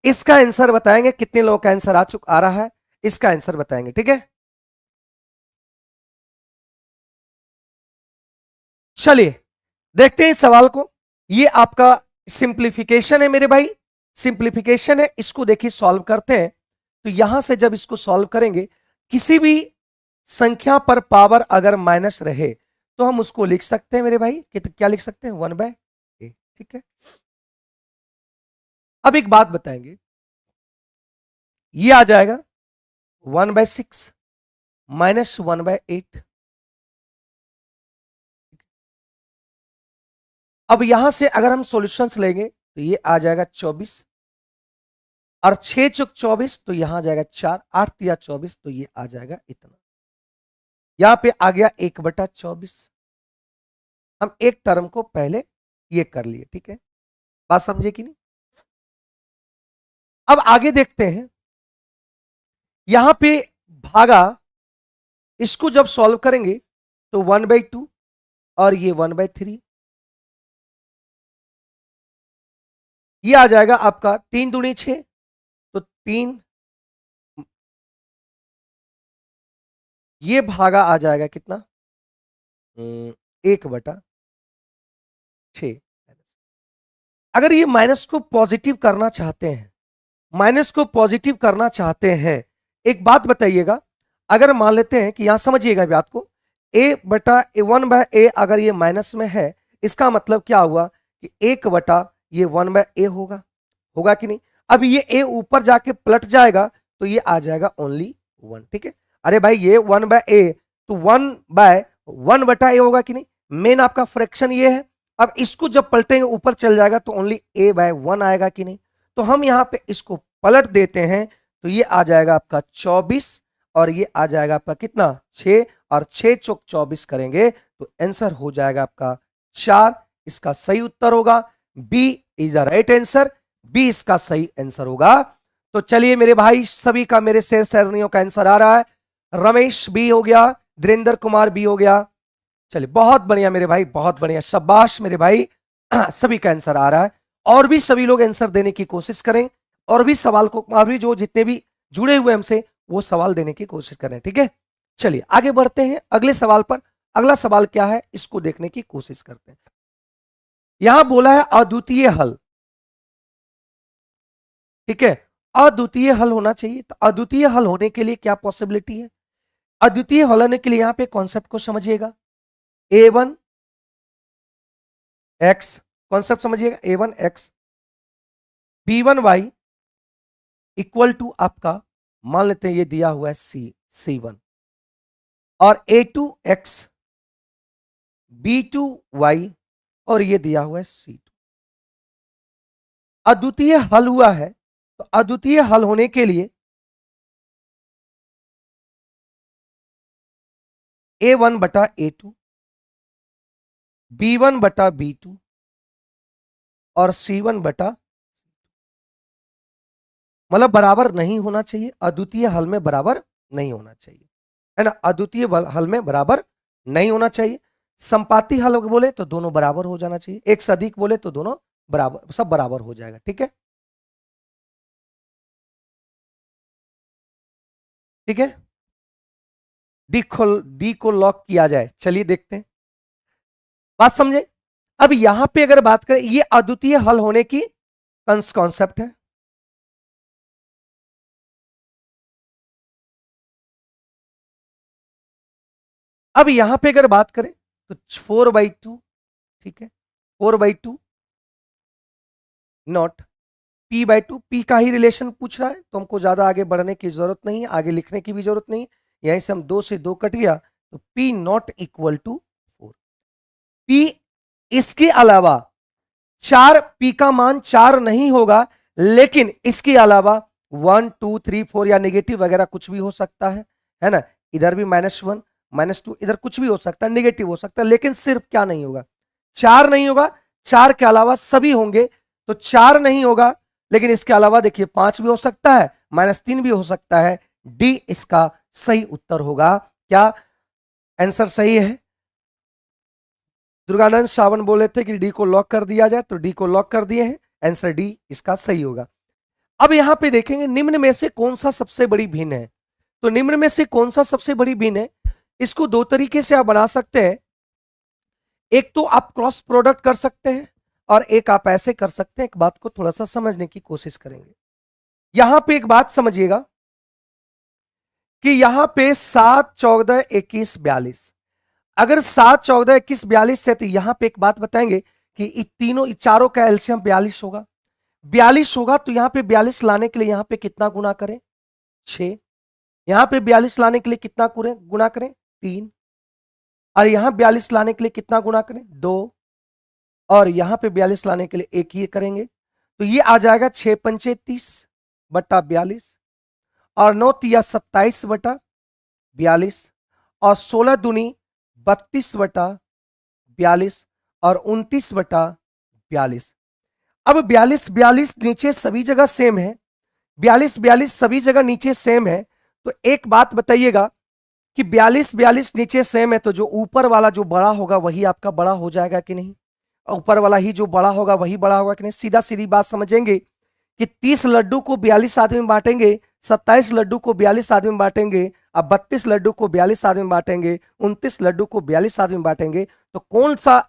इसका आंसर बताएंगे, कितने लोगों का आंसर आ रहा है, इसका आंसर बताएंगे, ठीक है। चलिए देखते हैं सवाल को। ये आपका सिंप्लीफिकेशन है मेरे भाई, सिंप्लीफिकेशन है, इसको देखिए सॉल्व करते हैं। तो यहां से जब इसको सॉल्व करेंगे, किसी भी संख्या पर पावर अगर माइनस रहे तो हम उसको लिख सकते हैं मेरे भाई, क्या लिख सकते हैं, 1/a, ठीक है। अब एक बात बताएंगे, ये आ जाएगा 1/6 माइनस 1/8। अब यहां से अगर हम सॉल्यूशंस लेंगे तो ये आ जाएगा 24 और 6 चौक 24, तो यहां आ जाएगा 4, 8 या 24, तो ये आ जाएगा इतना। यहां पे आ गया 1/24। हम एक टर्म को पहले ये कर लिए, ठीक है, बात समझे कि नहीं। अब आगे देखते हैं, यहां पे भागा, इसको जब सॉल्व करेंगे तो 1/2 और ये 1/3, ये आ जाएगा आपका 3 दूनी 6, तो 3, ये भागा आ जाएगा कितना, 1/6। अगर ये माइनस को पॉजिटिव करना चाहते हैं, माइनस को पॉजिटिव करना चाहते हैं, एक बात बताइएगा, अगर मान लेते हैं कि यहां समझिएगा बात को, a/1/a अगर ये माइनस में है, इसका मतलब क्या हुआ कि 1/1/a होगा, होगा कि नहीं। अब ये a ऊपर जाके पलट जाएगा तो ये आ जाएगा ओनली 1, ठीक है। अरे भाई ये 1/a तो 1/1/a होगा कि नहीं, मेन आपका फ्रैक्शन ये है। अब इसको जब पलटेंगे ऊपर चल जाएगा तो ओनली a/1 आएगा कि नहीं। तो हम यहां पे इसको पलट देते हैं, तो ये आ जाएगा आपका 24 और ये आ जाएगा आपका कितना 6, और 6 चौक 24 करेंगे तो आंसर हो जाएगा आपका 4। इसका सही उत्तर होगा B is the right answer, B इसका सही आंसर होगा। तो चलिए मेरे भाई, सभी का मेरे शेर सैरनियों का आंसर आ रहा है। रमेश बी हो गया, धीरेन्द्र कुमार बी हो गया, चलिए बहुत बढ़िया मेरे भाई, बहुत बढ़िया, शाबाश मेरे भाई। सभी का आंसर आ रहा है, और भी सभी लोग आंसर देने की कोशिश करें, और भी सवाल को, और भी जो जितने भी जुड़े हुए हमसे वो सवाल देने की कोशिश करें, ठीक है। चलिए आगे बढ़ते हैं अगले सवाल पर। अगला सवाल क्या है इसको देखने की कोशिश करते हैं। यहां बोला है अद्वितीय हल, ठीक है, अद्वितीय हल होना चाहिए। तो अद्वितीय हल होने के लिए क्या पॉसिबिलिटी है, अद्वितीय हल होने के लिए यहां पे कॉन्सेप्ट को समझिएगा। A1 x, कॉन्सेप्ट समझिएगा, A1 x B1 y equal to आपका, मान लेते हैं ये दिया हुआ है C1, और A2 x B2 y और ये दिया हुआ है C2। अद्वितीय हल हुआ है, तो अद्वितीय हल होने के लिए A1 बटा A2, B1 बटा B2 और C1 बटा, मतलब बराबर नहीं होना चाहिए, अद्वितीय हल में बराबर नहीं होना चाहिए, है ना, अद्वितीय हल में बराबर नहीं होना चाहिए। संपाती हल बोले तो दोनों बराबर हो जाना चाहिए, एक से अधिक बोले तो दोनों बराबर, सब बराबर हो जाएगा, ठीक है, ठीक है। डी को लॉक किया जाए, चलिए देखते हैं, बात समझे। अब यहां पे अगर बात करें, ये अद्वितीय हल होने की कॉन्सेप्ट है। अब यहां पे अगर बात करें तो 4/2, ठीक है, 4/2 नॉट P/2, P का ही रिलेशन पूछ रहा है तो हमको ज्यादा आगे बढ़ने की जरूरत नहीं है, आगे लिखने की भी जरूरत नहीं है, यहीं से हम 2 से 2 कट गया तो P not equal to 4। P इसके अलावा 4, P का मान 4 नहीं होगा, लेकिन इसके अलावा 1 2 3 4 या नेगेटिव वगैरह कुछ भी हो सकता है ना, इधर भी -1 -2 इधर कुछ भी हो सकता है, नेगेटिव हो सकता है, लेकिन सिर्फ क्या नहीं होगा, 4 नहीं होगा, 4 के अलावा सभी होंगे, तो 4 नहीं होगा, लेकिन इसके अलावा देखिए 5 भी हो सकता है, -3 भी हो सकता है, डी इसका सही उत्तर होगा। क्या आंसर सही है? दुर्गानंद सावन बोले थे कि डी को लॉक कर दिया जाए, तो डी को लॉक कर दिए हैं, आंसर डी इसका सही होगा। अब यहां पे देखेंगे निम्न में से कौन सा सबसे बड़ी भिन्न है, तो निम्न में से कौन सा सबसे बड़ी भिन्न है, इसको दो तरीके से आप बना सकते हैं, एक तो आप क्रॉस प्रोडक्ट कर सकते हैं और एक आप ऐसे कर सकते हैं। एक बात को थोड़ा सा समझने की कोशिश करेंगे, यहां पे एक बात समझिएगा कि यहां पे 7 14 21 42, अगर 7 14 21 42 है तो यहां पे एक बात बताएंगे कि तीनों चारों का एलसीएम 42 होगा, 42 होगा, तो यहां पे 42 लाने के लिए यहां पे कितना गुना करें, 6, यहां पे 42 लाने के लिए कितना गुना करें, 3, और यहां 42 लाने के लिए कितना गुना करें, 2, और यहां पे 42 लाने के लिए एक ही करेंगे, तो ये आ जाएगा 6 पंचे 30 बटा 42, और 9 तिया 27 बटा 42, और 16 दूनी 32 बटा 42, और 29 बटा 42। अब 42 42 नीचे सभी जगह सेम है, 42 42 सभी जगह नीचे सेम है, तो एक बात बताइएगा कि 42 42 नीचे सेम है, तो जो ऊपर वाला जो बड़ा होगा वही आपका बड़ा हो जाएगा कि नहीं, ऊपर वाला ही जो बड़ा होगा वही बड़ा होगा कि नहीं, सीधा सीधी बात समझेंगे कि 30 लड्डू को 42 आदमी बांटेंगे, 27 लड्डू को 42 आदमी बांटेंगे, अब 32 लड्डू को 42 आदमी बांटेंगे, 29 लड्डू को 42 आदमी बांटेंगे, तो कौन सा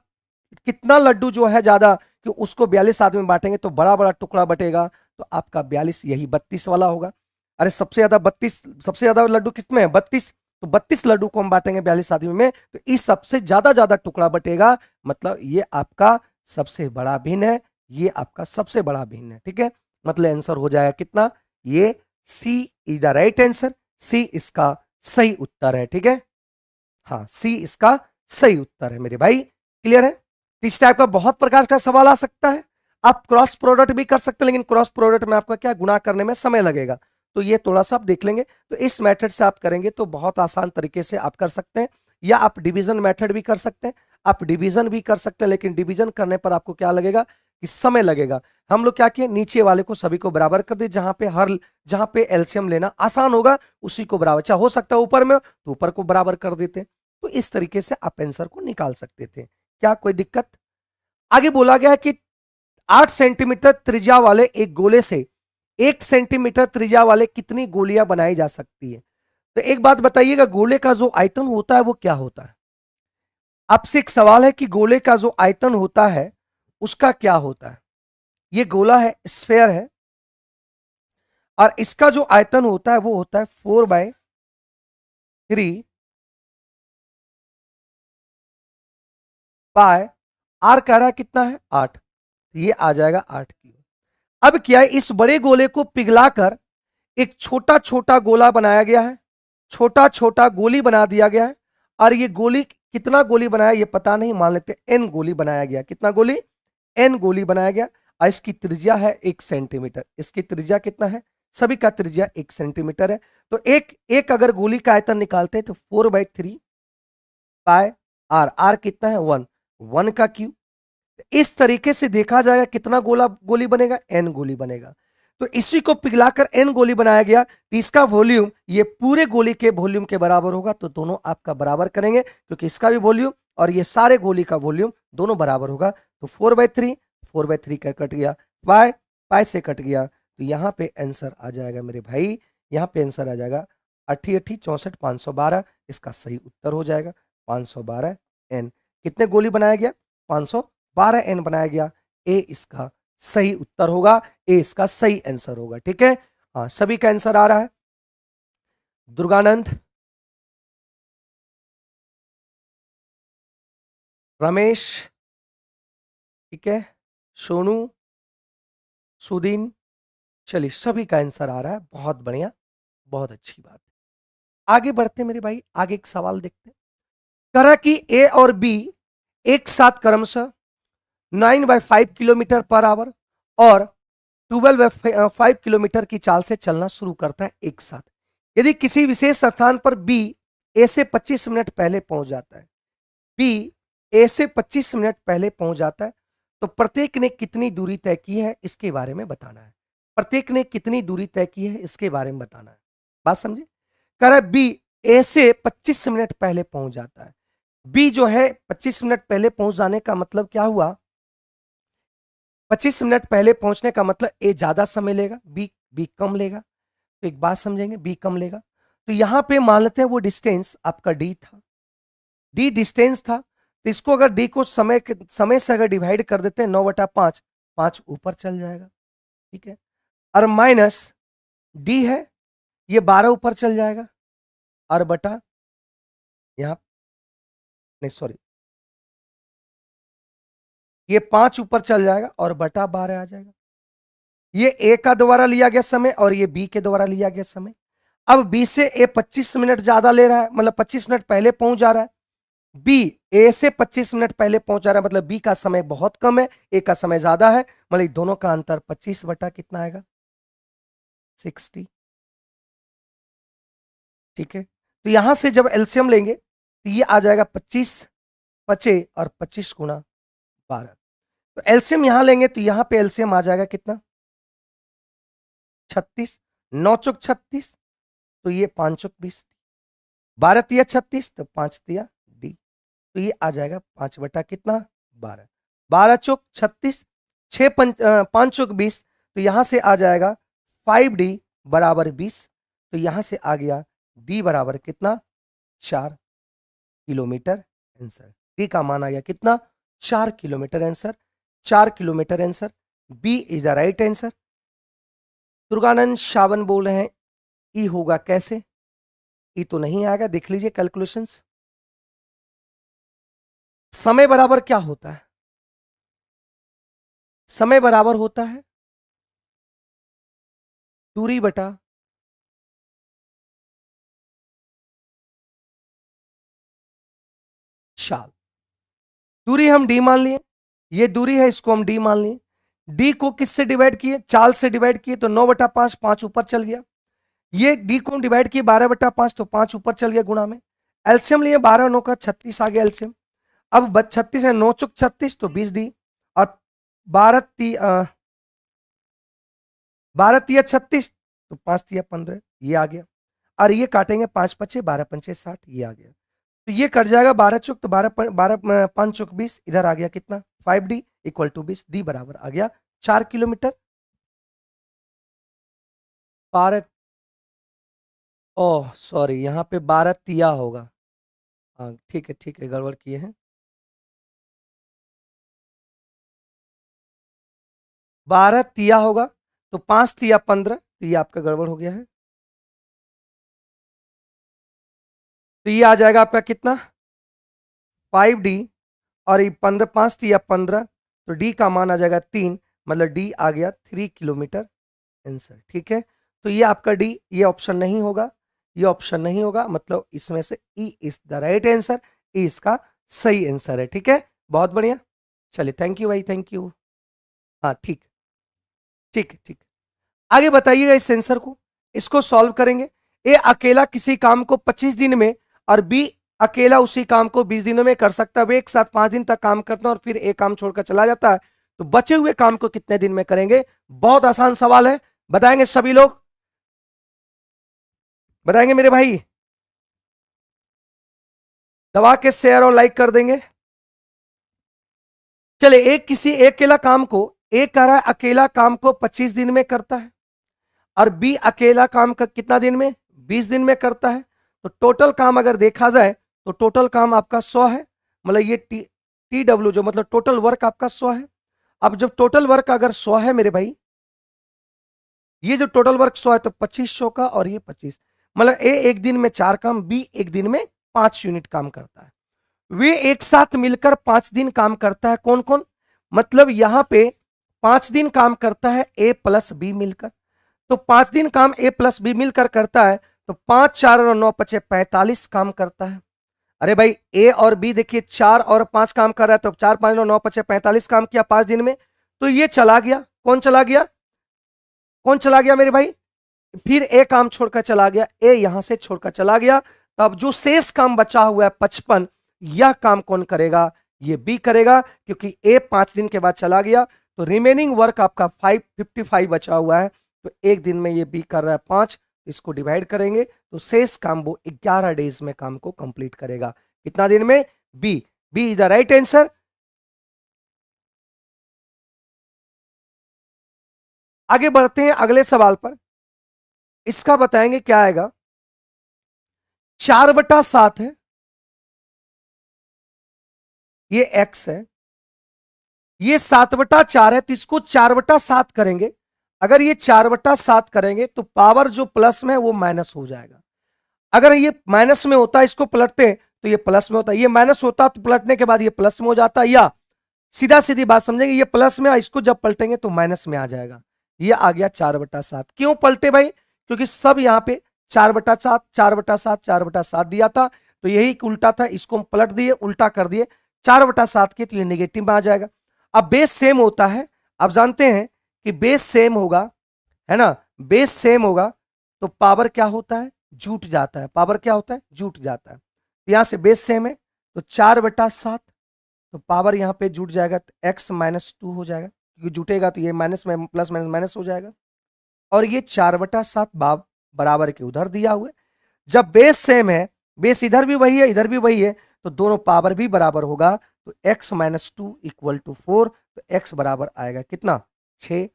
कितना लड्डू जो है ज्यादा कि उसको 42 आदमी बांटेंगे तो बड़ा बड़ा टुकड़ा बटेगा, तो आपका 42 यही 32 वाला होगा। अरे सबसे ज्यादा 32, सबसे ज्यादा लड्डू किसमें है, 32, तो 32 लड्डू को हम बांटेंगे 42 आदमी में, तो इस सबसे ज्यादा टुकड़ा बटेगा, मतलब ये आपका सबसे बड़ा भिन्न है, ये आपका सबसे बड़ा भिन्न है, ठीक है, मतलब आंसर हो जाएगा कितना, ये सी इज द राइट आंसर, सी इसका सही उत्तर है, ठीक है, हाँ सी इसका सही उत्तर है मेरे भाई, क्लियर है। इस टाइप का बहुत प्रकार का सवाल आ सकता है, आप क्रॉस प्रोडक्ट भी कर सकते हैं, लेकिन क्रॉस प्रोडक्ट में आपका क्या गुणा करने में समय लगेगा, तो ये थोड़ा सा आप देख लेंगे, तो इस मेथड से आप करेंगे तो बहुत आसान तरीके से आप कर सकते हैं, या आप डिवीजन मेथड भी कर सकते हैं, आप डिवीजन भी कर सकते हैं, लेकिन डिवीजन करने पर आपको क्या लगेगा कि समय लगेगा। हम लोग क्या किए, नीचे वाले को सभी को बराबर कर दिए, जहां पे एलसीएम लेना आसान होगा उसी को बराबर, चाहे हो सकता है ऊपर में तो ऊपर को बराबर कर देते, तो इस तरीके से आप आंसर को निकाल सकते थे, क्या कोई दिक्कत। आगे बोला गया है कि 8 सेंटीमीटर त्रिज्या वाले एक गोले से 1 सेंटीमीटर त्रिज्या वाले कितनी गोलियां बनाई जा सकती है, तो एक बात बताइएगा, गोले का जो आयतन होता है वो क्या होता है, आपसे एक सवाल है कि गोले का जो आयतन होता है उसका क्या होता है, ये गोला है, स्फेयर है, और इसका जो आयतन होता है वो होता है 4/3 पाई, आर कह रहा है कितना है 8, ये आ जाएगा 8 क्यूब। अब क्या है, इस बड़े गोले को पिघलाकर एक छोटा छोटा गोला बनाया गया है, छोटा छोटा गोली बना दिया गया है। और ये गोली कितना गोली बनाया ये पता नहीं, मान लेते एन गोली बनाया गया। कितना गोली? एन गोली बनाया गया। और इसकी त्रिज्या है 1 सेंटीमीटर। इसकी त्रिज्या कितना है? सभी का त्रिज्या 1 सेंटीमीटर है। तो एक एक अगर गोली का आयतन निकालते हैं तो 4/3 पाई आर, आर कितना है 1, 1 का क्यूब। इस तरीके से देखा जाएगा कितना गोली बनेगा, एन गोली बनेगा। तो इसी को पिघलाकर एन गोली बनाया गया, तो इसका वॉल्यूम ये पूरे गोली के वॉल्यूम के बराबर होगा। तो दोनों आपका बराबर करेंगे क्योंकि इसका भी वॉल्यूम और ये सारे गोली का वॉल्यूम दोनों बराबर होगा। तो 4/3 का कट गया, पाई पाई से कट गया। तो यहाँ पे आंसर आ जाएगा मेरे भाई, यहाँ पे आंसर आ जाएगा 8 8 64 512। इसका सही उत्तर हो जाएगा 512 एन। कितने गोली बनाया गया? 512 एन बनाया गया। ए इसका सही उत्तर होगा, ए इसका सही आंसर होगा। ठीक है, हाँ सभी का आंसर आ रहा है। दुर्गानंद, रमेश, ठीक है, सोनू, सुदीन, चलिए सभी का आंसर आ रहा है, बहुत बढ़िया, बहुत अच्छी बात। आगे बढ़ते मेरे भाई, आगे एक सवाल देखते हैं। करा कि ए और बी एक साथ क्रमशः 9/5 किलोमीटर पर आवर और 12/5 किलोमीटर की चाल से चलना शुरू करता है एक साथ। यदि किसी विशेष स्थान पर बी ए से 25 मिनट पहले पहुंच जाता है, बी ए से 25 मिनट पहले पहुंच जाता है, तो प्रत्येक ने कितनी दूरी तय की है इसके बारे में बताना है। प्रत्येक ने कितनी दूरी तय की है इसके बारे में बताना है। बात समझे? कह रहा है बी ए से 25 मिनट पहले पहुंच जाता है। बी जो है 25 मिनट पहले पहुंच जाने का मतलब क्या हुआ? 25 मिनट पहले पहुंचने का मतलब ए ज्यादा समय लेगा, बी बी कम लेगा। तो एक बात समझेंगे, बी कम लेगा। तो यहां पे मान लेते हैं वो डिस्टेंस आपका डी था, डी डिस्टेंस था। तो इसको अगर डी को समय से अगर डिवाइड कर देते हैं 9/5, 5 ऊपर चल जाएगा। ठीक है, और माइनस डी है, ये 12 ऊपर चल जाएगा, और बटा यहां, नहीं सॉरी, ये 5 ऊपर चल जाएगा और बटा 12 आ जाएगा। ये ए का द्वारा लिया गया समय और ये बी के द्वारा लिया गया समय। अब बी से ए 25 मिनट ज्यादा ले रहा है, मतलब 25 मिनट पहले पहुंच जा रहा है। बी ए से 25 मिनट पहले पहुंच जा रहा है, मतलब बी का समय बहुत कम है, ए का समय ज्यादा है। मतलब दोनों का अंतर 25 बटा कितना आएगा? 60। ठीक है, तो यहां से जब एलसीएम लेंगे तो ये आ जाएगा 25 पचे और 25 गुना 12। तो एलसीएम यहां लेंगे तो यहां पे एलसीएम आ जाएगा कितना? 36, 9 चौक 36, तो ये 5 चौक 20, 12 तिया 36, तो 5 तिया डी। तो ये आ जाएगा 5 बटा कितना? 12, 12 चौक 36, 5 चौक 20, तो यहां से आ जाएगा 5D बराबर 20। तो यहां से आ गया डी बराबर कितना? 4 किलोमीटर आंसर। डी का मान आ गया कितना? 4 kilometre answer. 4 kilometre answer, B is the right answer. Durganand Shavan बोल रहे हैं ई होगा कैसे? ई तो नहीं आएगा, देख लीजिए कैलकुलेशंस। समय बराबर क्या होता है? समय बराबर होता है दूरी बटा चाल। दूरी हम डी मान लिए, ये दूरी है, इसको हम डी मान लिए। डी को किससे डिवाइड किए? चाल से डिवाइड किए, तो 9/5, 5 ऊपर चल गया। ये डी को हम डिवाइड किए 12/5, तो 5 ऊपर चल गया गुणा में। एलसीएम लिए 12 9 का 36 आ गया एलसीएम। अब 36 है, 9 चौक 36, तो 20D, और 12 तिया 36, तो 5 तिया 15, ये आ गया। और ये काटेंगे 5 पचे 12 पंचे 60, ये आ गया। तो ये कट जाएगा 12 चौक, तो 12 5 चौक 20, इधर आ गया कितना? 5D इक्वल टू 20, डी बराबर आ गया 4 किलोमीटर। 12, ओह सॉरी, यहाँ पे 12 तिया होगा। हाँ ठीक है, गड़बड़ किए हैं। 12 तिया होगा, तो 5 तिया 15, तो ये आपका गड़बड़ हो गया है। तो ये आ जाएगा आपका कितना? 5D, और ये 15 5 थी या 15, तो डी का मान आ जाएगा 3, मतलब डी आ गया 3 किलोमीटर आंसर। ठीक है, तो ये आपका डी, ये ऑप्शन नहीं होगा, ये ऑप्शन नहीं होगा, मतलब इसमें से E is the right answer, E इसका सही आंसर है। ठीक है, बहुत बढ़िया। चलिए, थैंक यू भाई, थैंक यू। हाँ ठीक, ठीक ठीक। आगे बताइएगा इस आंसर को, इसको सॉल्व करेंगे। ए अकेला किसी काम को 25 दिन में और बी अकेला उसी काम को 20 दिनों में कर सकता है। वे एक साथ 5 दिन तक काम करते हैं और फिर एक काम छोड़कर चला जाता है, तो बचे हुए काम को कितने दिन में करेंगे? बहुत आसान सवाल है, बताएंगे सभी लोग, बताएंगे मेरे भाई? दबा के शेयर और लाइक कर देंगे। चले, एक किसी एक अकेला काम को, एक कह रहा है अकेला काम को 25 दिन में करता है और बी अकेला काम का कितना दिन में? 20 दिन में करता है। तो टोटल काम अगर देखा जाए तो टोटल काम आपका 100 है, मतलब ये टी डब्ल्यू जो मतलब टोटल वर्क आपका 100 है। अब जब टोटल वर्क अगर 100 है मेरे भाई, ये जो टोटल वर्क 100 है तो 2500 का और ये 25, मतलब ए एक दिन में 4 काम, बी एक दिन में 5 यूनिट काम करता है। वे एक साथ मिलकर 5 दिन काम करता है। कौन कौन? मतलब यहां पे 5 दिन काम करता है ए प्लस बी मिलकर, तो 5 दिन काम ए प्लस बी मिलकर करता है, तो 5 4 और 9 पचे 45 काम करता है। अरे भाई ए और बी देखिए 4 और 5 काम कर रहा है, तो 4 5 9 पचे 45 काम किया 5 दिन में, तो ये चला गया। कौन चला गया? कौन चला गया मेरे भाई? फिर ए काम छोड़कर चला गया, ए यहां से छोड़कर चला गया, तो अब जो शेष काम बचा हुआ है 55, यह काम कौन करेगा? ये बी करेगा, क्योंकि ए 5 दिन के बाद चला गया, तो रिमेनिंग वर्क आपका 555 बचा हुआ है, तो एक दिन में ये बी कर रहा है 5, इसको डिवाइड करेंगे तो शेष काम वो 11 डेज में काम को कंप्लीट करेगा। कितना दिन में? B, B is the right answer. आगे बढ़ते हैं अगले सवाल पर, इसका बताएंगे क्या आएगा। 4/7 है, ये x है, ये 7/4 है, तो इसको 4/7 करेंगे। अगर ये 4/7 करेंगे तो पावर जो प्लस में है वो माइनस हो जाएगा। अगर ये माइनस में होता है, इसको पलटते हैं तो ये प्लस में होता है, ये माइनस होता तो पलटने के बाद ये प्लस में हो जाता, या सीधा सीधी बात समझेंगे, ये प्लस में, इसको जब पलटेंगे तो माइनस में आ जाएगा। ये आ गया 4/7। क्यों पलटे भाई? क्योंकि सब यहां पे 4/7 4/7 4/7 दिया था, तो यही उल्टा था, इसको हम पलट दिए, उल्टा कर दिए 4/7 के, तो ये नेगेटिव में आ जाएगा। अब बेस सेम होता है, आप जानते हैं कि बेस सेम होगा, है ना, बेस सेम होगा तो पावर क्या होता है? जुट जाता है। पावर क्या होता है? जुट जाता है। यहां से बेस सेम है, तो 4/7, तो पावर यहां पे जुट जाएगा, तो x -2 हो जाएगा, क्योंकि जुटेगा तो ये माइनस में प्लस माइनस माइनस हो जाएगा। और ये 4/7 बराबर के उधर दिया हुआ है। जब बेस सेम है, बेस इधर भी वही है इधर भी वही है, तो दोनों पावर भी बराबर होगा, तो x -2 = 4, तो x बराबर आएगा कितना? 6,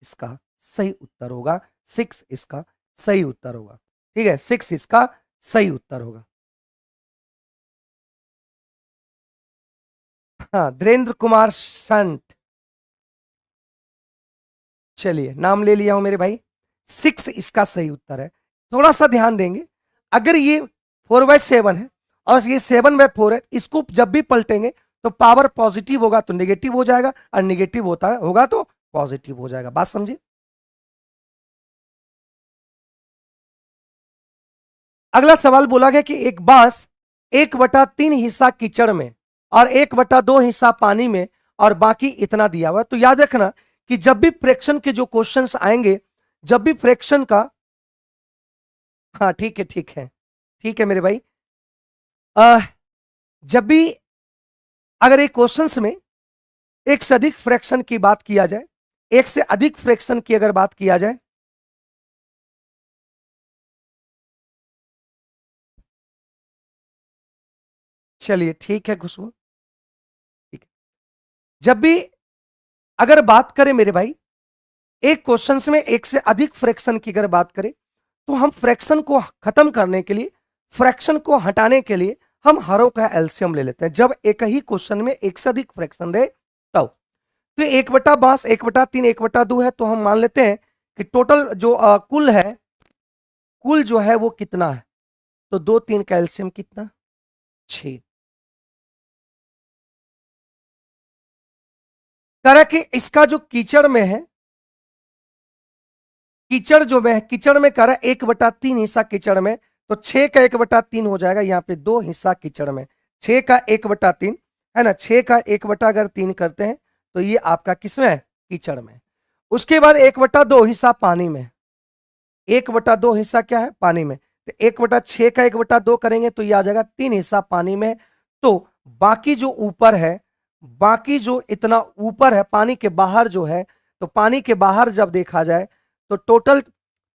इसका सही उत्तर होगा। 6 इसका सही उत्तर होगा। ठीक है, 6 इसका सही उत्तर होगा। हाँ, धीरेन्द्र कुमार संत, चलिए नाम ले लिया हूं मेरे भाई। 6 इसका सही उत्तर है। थोड़ा सा ध्यान देंगे, अगर ये 4/7 है और ये 7/4 है, इसको जब भी पलटेंगे तो पावर पॉजिटिव होगा तो नेगेटिव हो जाएगा, और नेगेटिव होगा तो पॉजिटिव हो जाएगा। बात समझिए। अगला सवाल बोला गया कि एक बांस 1/3 हिस्सा कीचड़ में और 1/2 हिस्सा पानी में और बाकी इतना दिया हुआ है। तो याद रखना कि जब भी फ्रैक्शन के जो क्वेश्चंस आएंगे, जब भी फ्रैक्शन का, हाँ ठीक है ठीक है ठीक है मेरे भाई, जब भी अगर एक क्वेश्चंस में एक से अधिक फ्रैक्शन की बात किया जाए, एक से अधिक फ्रैक्शन की अगर बात किया जाए, चलिए ठीक है खुशबू, ठीक है, जब भी अगर बात करें मेरे भाई एक क्वेश्चंस में एक से अधिक फ्रैक्शन की अगर बात करें, तो हम फ्रैक्शन को खत्म करने के लिए, फ्रैक्शन को हटाने के लिए हम हरों का एलसीएम ले लेते हैं। जब एक ही क्वेश्चन में एक से अधिक फ्रैक्शन रहे तब, तो 1/22 1/3 1/2 है, तो हम मान लेते हैं कि टोटल जो कुल है, कुल जो है वो कितना है, तो 2 3 का एलसीएम कितना? 6। करा कि इसका जो कीचड़ में है, कीचड़ जो में है, कीचड़ में करा 1/3 हिस्सा कीचड़ में, तो 6 का 1/3 हो जाएगा, यहाँ पे 2 हिस्सा कीचड़ में, 6 का 1/3 है ना, 6 का 1/3 करते हैं तो ये आपका किसमें है, कीचड़ में। उसके बाद 1/2 हिस्सा पानी में, 1/2 हिस्सा क्या है, पानी में। तो 1/6 का 1/2 करेंगे तो ये आ जाएगा 3 हिस्सा पानी में। तो बाकी जो ऊपर है, बाकी जो इतना ऊपर है पानी के बाहर जो है, तो पानी के बाहर जब देखा जाए तो टोटल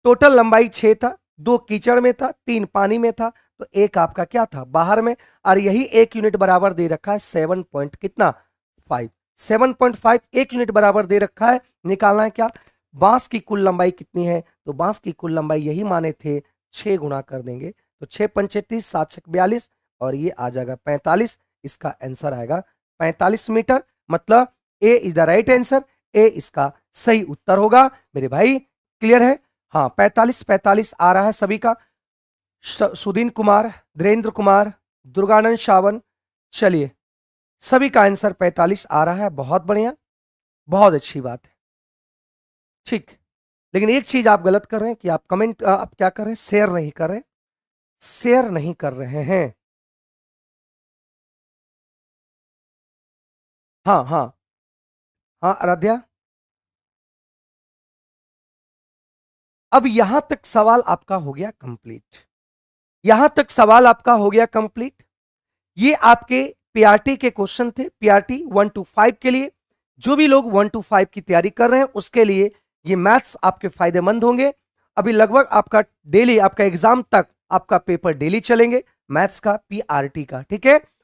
टोटल लंबाई 6 था, 2 कीचड़ में था, 3 पानी में था, तो एक आपका क्या था, बाहर में। और यही 1 यूनिट बराबर दे रखा है 7 पॉइंट कितना, 5, 7.5 1 यूनिट बराबर दे रखा है। निकालना है क्या, बांस की कुल लंबाई कितनी है, तो बांस की कुल लंबाई यही माने थे, 6 गुना कर देंगे तो 6 पंचे 30, 7 छक 42 और ये आ जाएगा 45। इसका आंसर आएगा 45 मीटर, मतलब ए इज द राइट आंसर, ए इसका सही उत्तर होगा। मेरे भाई क्लियर है, हाँ 45 आ रहा है सभी का। सुदीन कुमार, धीरेन्द्र कुमार, दुर्गानंद शावन, चलिए सभी का आंसर 45 आ रहा है, बहुत बढ़िया, बहुत अच्छी बात है, ठीक। लेकिन एक चीज आप गलत कर रहे हैं कि आप कमेंट, आप क्या कर रहे हैं, शेयर नहीं कर रहे, शेयर नहीं कर रहे हैं। हाँ हाँ हाँ आराध्या, अब यहां तक सवाल आपका हो गया कंप्लीट, यहां तक सवाल आपका हो गया कंप्लीट। ये आपके पीआरटी के क्वेश्चन थे, पीआरटी 1 to 5 के लिए। जो भी लोग 1 to 5 की तैयारी कर रहे हैं उसके लिए ये मैथ्स आपके फायदेमंद होंगे। अभी लगभग आपका डेली, आपका एग्जाम तक आपका पेपर डेली चलेंगे मैथ्स का, पीआरटी का, ठीक है।